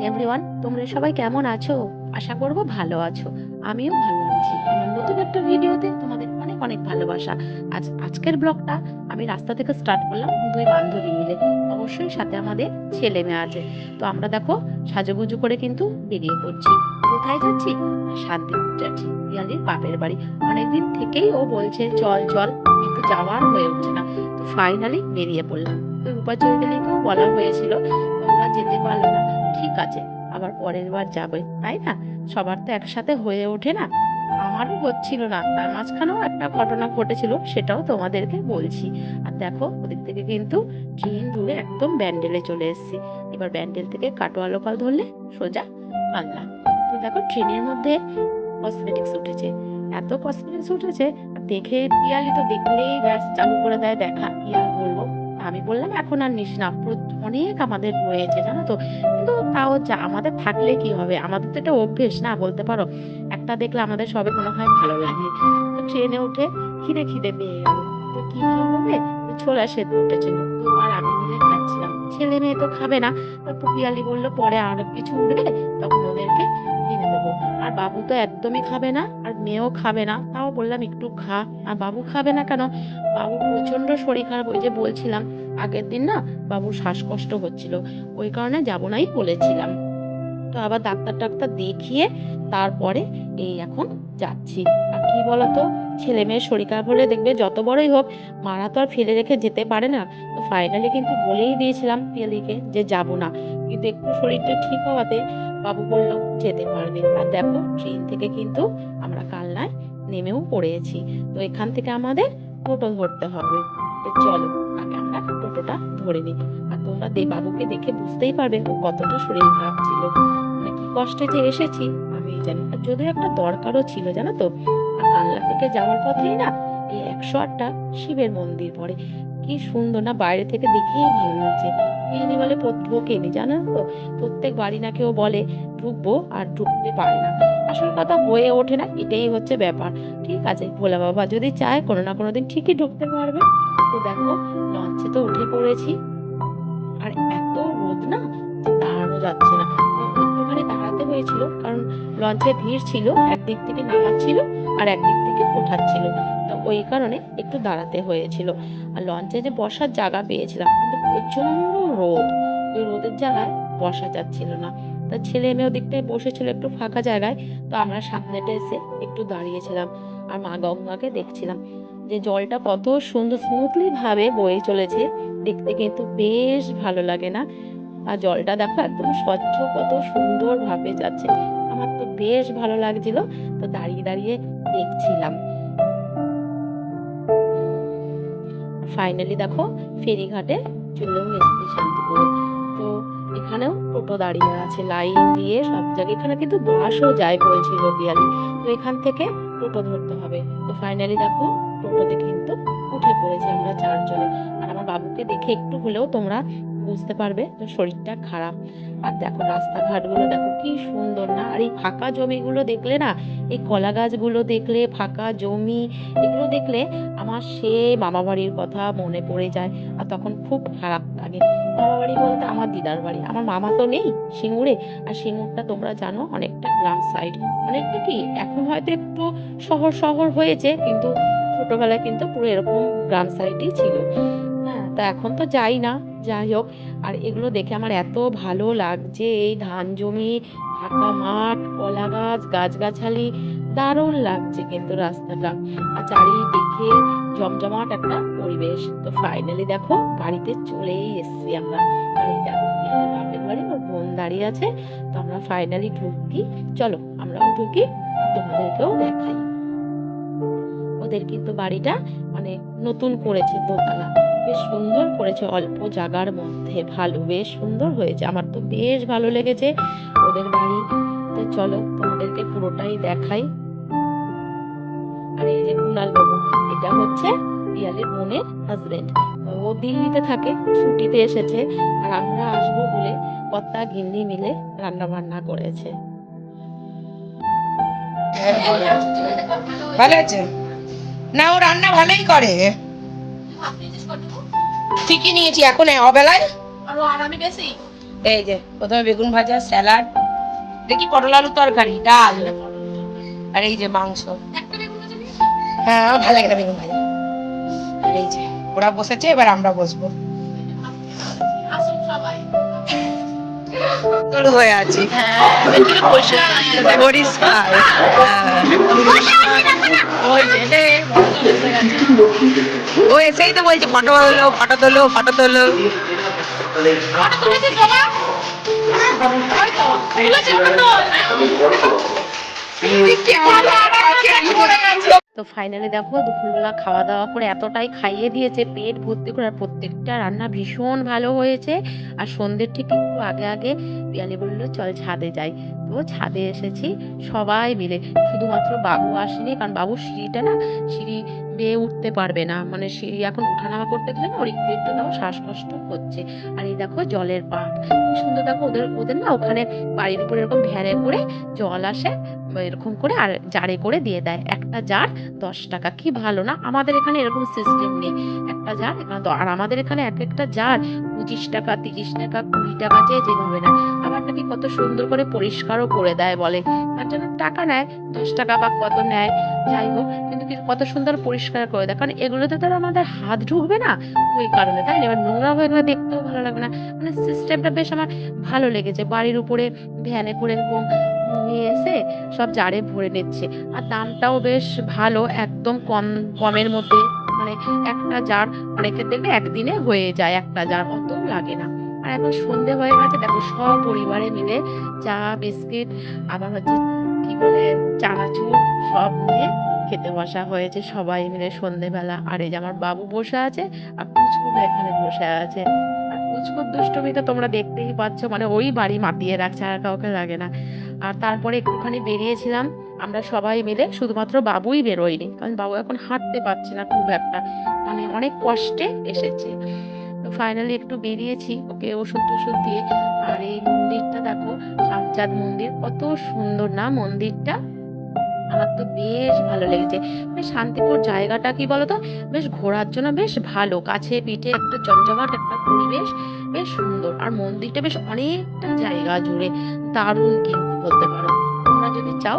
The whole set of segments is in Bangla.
এভরিওয়ান, তোমরা সবাই কেমন আছো? আশা করব ভালো আছো। আমিও ভালো আছি। আমার নতুন একটা ভিডিওতে তোমাদের অনেক অনেক ভালোবাসা। আজকের ব্লগটা আমি রাস্তা থেকে স্টার্ট করলাম দুই বান্ধবী মিলে। অবশ্যই সাথে আমাদের ছেলে মেয়ে আছে। তো আমরা দেখো সাজুগুজু করে কিন্তু বেরিয়ে পড়ছি। কোথায় যাচ্ছি? শান্তিপুর যাচ্ছি, পিয়ালির বাপের বাড়ি। অনেকদিন থেকেই ও বলছে চল চল, কিন্তু যাওয়ার হয়ে উঠছে না। তো ফাইনালি বেরিয়ে পড়লাম। তো রূপাচরিতালিকেও বলা হয়েছিল, তোমরা যেতে পারলো না, ঠিক আছে, আবার পরের বার যাবে, তাই না? সবার তো একসাথে হয়ে ওঠে না। আমারও হচ্ছিল না, তার মাঝখানেও একটা ঘটনা ঘটেছিল, সেটাও তোমাদেরকে বলছি। আর দেখো ওদিক থেকে কিন্তু ট্রেন ধরে একদম ব্যান্ডেলে চলে এসেছি। এবার ব্যান্ডেল থেকে কাটোয়া লোকাল ধরলে সোজা কালনা। তো দেখো ট্রেনের মধ্যে কসমেটিক্স উঠেছে, এত কসমেটিক্স উঠেছে, দেখে পিয়ালি তো দেখলেই ব্যাস চালু করে দেয় দেখা। কি আর বলবো, আমি বললাম এখন আর নিস না, অনেক আমাদের রয়েছে জানো তো। কিন্তু তাও যা আমাদের থাকলে কি হবে, আমাদের তো এটা অভ্যেস না বলতে পারো। একটা দেখলে আমাদের সবে মনে হয় ভালো লাগে। তো ট্রেনে উঠে খিদে খিদে পেয়ে গেল। তো কি খাবে? তো ছোলা সেদ্ধ উঠেছিল, তো আর আমি মিলে খাচ্ছিলাম। ছেলে মেয়ে তো খাবে না। তারপর পিয়ালি বললো পরে আরো কিছু উঠবে, তখন ওদেরকে কিনে দেবো। আর বাবু তো একদমই খাবে না, আর মেয়েও খাবে না। তাও বললাম একটু খা। আর বাবু খাবে না কেন? বাবু প্রচন্ড শরীর খারাপ, ওই যে বলছিলাম আগের দিন না, বাবুর শ্বাসকষ্ট হচ্ছিল, ওই কারণে যাবো নাই বলেছিলাম। তো আবার ডাক্তার টাক্তার দেখিয়ে তারপরে এই এখন যাচ্ছি। আর কি বলতো, ছেলে মেয়ের শরীর খারাপ হলে দেখবে যত বড়ই হোক, মারা তো আর ফেলে রেখে যেতে পারে না। তো ফাইনালি কিন্তু বলেই দিয়েছিলাম পিয়ালিকে যে যাব না, কিন্তু একটু শরীরটা ঠিক হওয়াতে বাবু বলল যেতে পারবে। আর দেখো ট্রেন থেকে কিন্তু আমরা কালনায় নেমেও পড়েছি। তো এখান থেকে আমাদের টোটো ধরতে হবে। তো চলো আগে আমরা টোটোটা ধরে নিই। আর তোমরা বাবুকে দেখে বুঝতেই পারবে ও কতটা শরীর খারাপ ছিল, মানে কি কষ্টে যে এসেছি আমি জানি। আর যদিও একটা দরকারও ছিল জানো তো। আর কালনা থেকে যাওয়ার পথেই না এই 108টা শিবের মন্দির পড়ে। কি সুন্দর না, বাইরে থেকে দেখেই ভালো লাগছে। এমনি বলে ঢোকেনি জানো তো, প্রত্যেক বাড়ি না কেউ বলে ঢুকবো আর ঢুকতে পারে না। আসল কথা হয়ে ওঠে না, এটাই হচ্ছে ব্যাপার। ঠিক আছে, ভোলা বাবা যদি চায় কোনো না কোনো দিন ঠিকই ঢুকতে পারবে। তো দেখো লঞ্চে তো উঠে পড়েছি। আর এত রোদ না যে দাঁড়ানো যাচ্ছে না। একটুখানি দাঁড়াতে হয়েছিল, কারণ লঞ্চে ভিড় ছিল, একদিক থেকে নামাচ্ছিল আর একদিক থেকে ওঠাচ্ছিল। তো ওই কারণে একটু দাঁড়াতে হয়েছিল। আর লঞ্চে যে বসার জায়গা পেয়েছিলাম, কিন্তু প্রচন্ড রোদ, ওই রোদের জায়গায় বসা যাচ্ছিল না। তা ছেলে মেয়ে ওদিকটায় বসেছিল একটু ফাঁকা জায়গায়, তো আমরা সামনেটা এসে একটু দাঁড়িয়েছিলাম। আর মা গঙ্গাকে দেখছিলাম যে জলটা কত সুন্দর স্মুথলি ভাবে বয়ে চলেছে, দেখতে কিন্তু বেশ ভালো লাগে না? আর জলটা দেখো একদম স্বচ্ছ, কত সুন্দর ভাবে যাচ্ছে। আমার তো বেশ ভালো লাগছিল। তো দাঁড়িয়ে দাঁড়িয়ে দেখছিলাম। ফাইনালি দেখো ফেরিঘাটে চলেও এসেছি শান্তিপুরে। তো এখানেও টোটো দাঁড়িয়ে আছে লাইন দিয়ে সব জায়গায়। এখানে কিন্তু বাসও যায় বলছিল পিয়ালি। তো এখান থেকে টোটো ধরতে হবে। তো ফাইনালি দেখো টোটোতে কিন্তু উঠে পড়েছি আমরা চারজনে। আর আমার বাবুকে দেখে একটু হলেও তোমরা বুঝতে পারবে যে শরীরটা খারাপ। আর দেখো রাস্তাঘাটগুলো দেখো কি সুন্দর না? আর এই ফাঁকা জমিগুলো দেখলে না, এই কলা গাছগুলো দেখলে, ফাঁকা জমি, এগুলো দেখলে আমার সে মামা বাড়ির কথা মনে পড়ে যায়। আর তখন খুব খারাপ লাগে। মামা বাড়ি বলতে আমার দিদার বাড়ি, আমার মামা তো নেই সিঙ্গুরে। আর সিঙ্গুরটা তোমরা জানো অনেকটা গ্রাম সাইড, অনেকটা কি এখন হয়তো একটু শহর শহর হয়েছে, কিন্তু ছোটবেলায় কিন্তু পুরো এরকম গ্রাম সাইডই ছিল। হ্যাঁ, তা এখন তো যাই না। যাই হোক, আর এগুলো দেখে আমার এত ভালো লাগছে, এই ধান জমি, ফাঁকা মাঠ, কলা গাছ, গাছগাছালি, দারুণ লাগছে কিন্তু রাস্তাটা। আর চারিদিকে জমজমাট একটা পরিবেশ। তো ফাইনালি দেখো বাড়িতে চলেই এসেছি আমরা। আর এই দেখো পিয়ালির বাপের বাড়ি, ওর বোন দাঁড়িয়ে আছে। তো আমরা ফাইনালি ঢুকি। চলো আমরাও ঢুকি, তোমাদেরকেও দেখাই। ওদের কিন্তু বাড়িটা মানে নতুন করেছে, দোতলা, বেশ সুন্দর করেছে, অল্প জায়গার মধ্যে ভালো, বেশ সুন্দর হয়েছে। আমার তো বেশ ভালো লেগেছে ওদের বাড়ি। তো চলো তোমাদেরকে পুরোটাই দেখাই। আর এই যে কুণাল বাবু, এটা হচ্ছে পিয়ালির বোনের হাজবেন্ড। ও দিল্লিতে থাকে, ছুটিতে এসেছে। আর আমরা আসবো বলে কর্তা গিন্নি মিলে রান্না বান্না করেছে। ভালো আছে না? ও রান্না ভালোই করে। ঠিকই নিয়েছি এখন অবেলায়। আরো আরামে বেশি এই যে প্রথমে বেগুন ভাজা, স্যালাড, দেখি পটল আলু তরকারি, ডাল, আর এই যে মাংস। হ্যাঁ, আমার ভালো লাগে না বেগুন ভাজা। আর এই যে ওরা বসেছে, এবার আমরা বসবো। শুরু হয়ে আছি। পরিষ্কার। ও এসেই তো বলছে ফটো তোলো, ফটো তোলো, ফটো তোলো। তো ফাইনালি দেখো দুপুরবেলা খাওয়া দাওয়া করে এতটাই খাইয়ে দিয়েছে পেট ভর্তি করে, আর প্রত্যেকটা রান্না ভীষণ ভালো হয়েছে। আর সন্ধ্যের ঠিক একটু আগে আগে পিয়ালি বললো চল ছাদে যাই। তো ছাদে এসেছি সবাই মিলে, শুধুমাত্র বাবু আসেনি, কারণ বাবু সিঁড়িটা না, সিঁড়ি বেয়ে উঠতে পারবে না, মানে সিঁড়ি এখন ওঠানামা করতে গেলে না ওর একটু একটু তাও শ্বাসকষ্ট হচ্ছে। আর এই দেখো জলের পাট কি সুন্দর, দেখো ওদের ওদের না ওখানে বাড়ির উপরে এরকম ভ্যানে করে জল আসে, এরকম করে আর জারে করে দিয়ে দেয়, একটা জার 10 টাকা। কি ভালো না, আমাদের এখানে এরকম সিস্টেম নেই। একটা জার এখানে আর আমাদের এখানে এক একটা জার 25 টাকা, 30 টাকা, 20 টাকা, যেভাবে না। আবার নাকি কত সুন্দর করে পরিষ্কারও করে দেয় বলে, তার জন্য টাকা নেয় 10 টাকা বা কত নেয়, যাই হোক, কিন্তু কত সুন্দর পরিষ্কার করে দেয়, কারণ এগুলোতে তো আর আমাদের হাত ঢুকবে না, ওই কারণে, তাই না? এবার নোংরা হয়ে গেলে দেখতেও ভালো লাগবে না। মানে সিস্টেমটা বেশ আমার ভালো লেগেছে, বাড়ির উপরে ভ্যানে করে এরকম নিয়ে এসে সব জারে ভরে নিচ্ছে। আর দামটাও বেশ ভালো, একদম কমের মধ্যে, মানে একটা জার অনেকের দেখবে একদিনে হয়ে যায়, একটা জার অত লাগে না। আর এখন সন্ধে হয়ে গেছে, দেখো সব পরিবারে মিলে চা বিস্কিট আবার হচ্ছে কি বলে চানাচুর সব নিয়ে খেতে বসা হয়েছে সবাই মিলে সন্ধেবেলা। আর এই যে আমার বাবু বসে আছে, আর পুচকু এখানে বসে আছে। আর পুচকুর দুষ্টুমি তো তোমরা দেখতেই পাচ্ছ, মানে ওই বাড়ি মাতিয়ে রাখছে, আর কাউকে লাগে না। আর তারপরে একটুখানি বেরিয়েছিলাম আমরা সবাই মিলে, শুধুমাত্র বাবুই বেরোয়নি, কারণ বাবু এখন হাঁটতে পারছে না খুব একটা, মানে অনেক কষ্টে এসেছে। তো ফাইনালি একটু বেরিয়েছি ওকে ওষুধ টষুধ দিয়ে। আর এই মন্দিরটা দেখো, সাজ্জাদ মন্দির, কত সুন্দর না মন্দিরটা, আমার তো বেশ ভালো লেগেছে। বেশ শান্তিপুর জায়গাটা কি বলতো, বেশ ঘোরার জন্য বেশ ভালো, কাছে পিঠে একটা জমজমাট একটা পরিবেশ, বেশ সুন্দর। আর মন্দিরটা বেশ অনেকটা জায়গা জুড়ে, দারুণ কিন্তু বলতে পারো। তোমরা যদি চাও,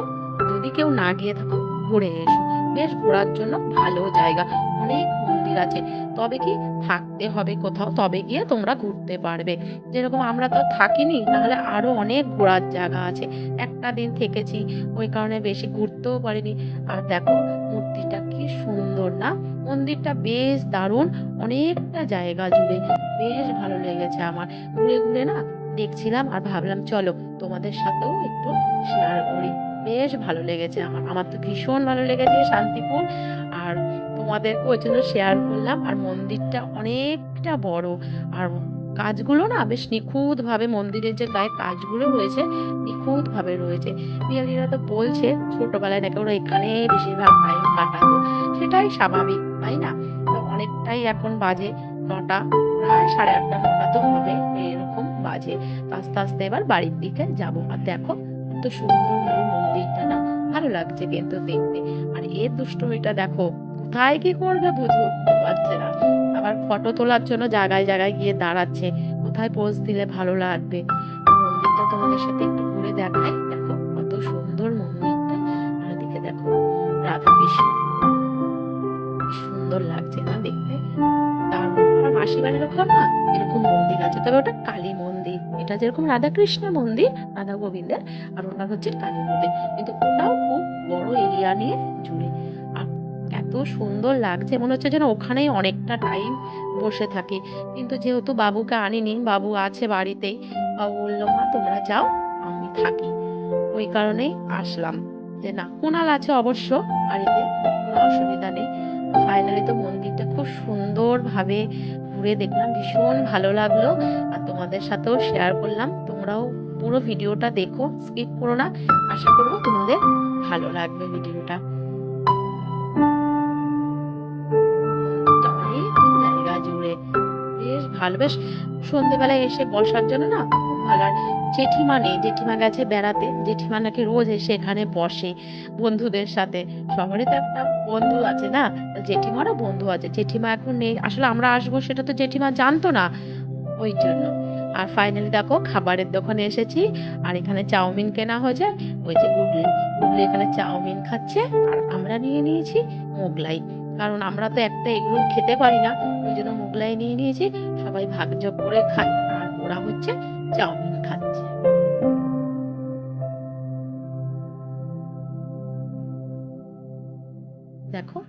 যদি কেউ না গিয়ে থাকো, ঘুরে এসো, বেশ ঘোরার জন্য ভালো জায়গা, অনেক মন্দির আছে। তবে কি থাকতে হবে কোথাও, তবে গিয়ে তোমরা ঘুরতে পারবে। যেরকম আমরা তো থাকিনি, নাহলে আরো অনেক ঘোরার জায়গা আছে। একটা দিন থেকেছি, ওই কারণে বেশি ঘুরতেও পারিনি। আর দেখো মূর্তিটা কি সুন্দর না, মন্দিরটা বেশ দারুণ, অনেকটা জায়গা জুড়ে, বেশ ভালো লেগেছে আমার। ঘুরে ঘুরে না দেখছিলাম, আর ভাবলাম চলো তোমাদের সাথেও একটু শেয়ার করি। বেশ ভালো লেগেছে আমার, আমার তো ভীষণ ভালো লেগেছে শান্তিপুর। আর তোমাদেরকে ওই জন্য শেয়ার করলাম। আর মন্দিরটা অনেকটা বড়, আর কাজগুলো না বেশ নিখুঁত ভাবে, মন্দিরের যে গায়ে কাজগুলো রয়েছে নিখুঁত ভাবে রয়েছে। পিয়ালিরা তো বলছে ছোটবেলায় নাকি ওরা এখানেই বেশিরভাগ টাইম কাটাতো, সেটাই স্বাভাবিক, তাই না? তো অনেকটাই এখন বাজে 9টা, প্রায় 8:30 9টা তো হবে, এরকম বাজে। তো আস্তে আস্তে এবার বাড়ির দিকে যাব। আর দেখো কত সুন্দর ভাবে মন্দিরটা না, ভালো লাগছে কিন্তু দেখতে। আর এর দুষ্টুমিটা দেখো, কোথায় কি করবে বুঝতে পারছে না, আবার ফটো তোলার জন্য জায়গায় জায়গায় গিয়ে দাঁড়াচ্ছে, কোথায় পোজ দিলে ভালো লাগবে। মন্দিরটা তোমাদের সাথে একটু ঘুরে দেখাই, দেখো কত সুন্দর মন্দিরটা। আর এদিকে দেখো রাধা কৃষ্ণ, কি সুন্দর লাগছে না দেখতে, দারুণ। আমার মাসির বাড়ির ওখানে না এরকম মন্দির আছে, তবে ওটা কালী মন্দির। এটা যেরকম রাধা কৃষ্ণ মন্দির, রাধা গোবিন্দের, আর ওটা হচ্ছে কালী মন্দির, কিন্তু ওটাও খুব বড় এরিয়া নিয়ে জুড়ে। আর এত সুন্দর লাগছে, মনে হচ্ছে যেন ওখানেই অনেকটা টাইম বসে থাকি। কিন্তু যেহেতু বাবুকে আনিনি, বাবু আছে বাড়িতেই, বাবু বললো মা তোমরা যাও, আমি থাকি, ওই কারণেই আসলাম। যে না, কুণাল আছে অবশ্য বাড়িতে, কোনো অসুবিধা নেই। ফাইনালি তো মন্দিরটা খুব সুন্দর ভাবে ঘুরে দেখলাম, ভীষণ ভালো লাগলো। আর তোমাদের সাথেও শেয়ার করলাম, তোমরাও পুরো ভিডিওটা দেখো, স্কিপ করো না। আশা করবো তোমাদের ভালো লাগবে ভিডিওটা। অনেক জায়গা জুড়ে বেশ ভালো, বেশ সন্ধেবেলায় এসে বসার জন্য না খুব ভালো। আর জেঠিমা নেই, জেঠিমা গেছে বেড়াতে, জেঠিমা নাকি রোজ এসে এখানে বসে বন্ধুদের সাথে। শহরে তো একটা বন্ধু আছে না, জেঠিমারও বন্ধু আছে, জেঠিমা এখন নেই, আসলে আমরা আসবো সেটা তো জেঠিমা জানতো না, ওই জন্য। আর ফাইনালি দেখো খাবারের দোকানে এসেছি, আর এখানে চাউমিন কেনা হয়েছে। ওই যে গুগলি গুগলি এখানে চাউমিন খাচ্ছে, আর আমরা নিয়ে নিয়েছি মোগলাই। কারণ আমরা তো একটা এগরোল খেতে পারি না, ওই জন্য মোগলাই নিয়ে নিয়েছি। সবাই ভাগযোগ করে খায়, আর ওরা হচ্ছে চাউমিন খাচ্ছে। দেখো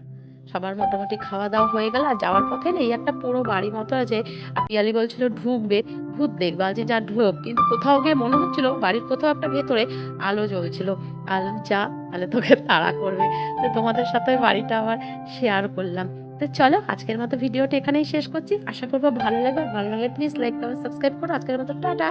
সবার মোটামুটি খাওয়া দাওয়া হয়ে গেল, আর যাওয়ার পথে না এই একটা পুরো বাড়ি মতো আছে। আর পিয়ালি বলছিল ঢুকবে, ভূত দেখবে, যে যা ঢোক, কিন্তু কোথাও গিয়ে মনে হচ্ছিল বাড়ির কোথাও একটা ভেতরে আলো জ্বলছিল। আলো যা, তাহলে তোকে তাড়া করবে। তো তোমাদের সাথে বাড়িটা আবার শেয়ার করলাম। তো চলো আজকের মতো ভিডিওটা এখানেই শেষ করছি। আশা করবো ভালো লাগবে, ভালো লাগলে প্লিজ লাইক কমেন্ট সাবস্ক্রাইব করো। আজকের মতো টাটা।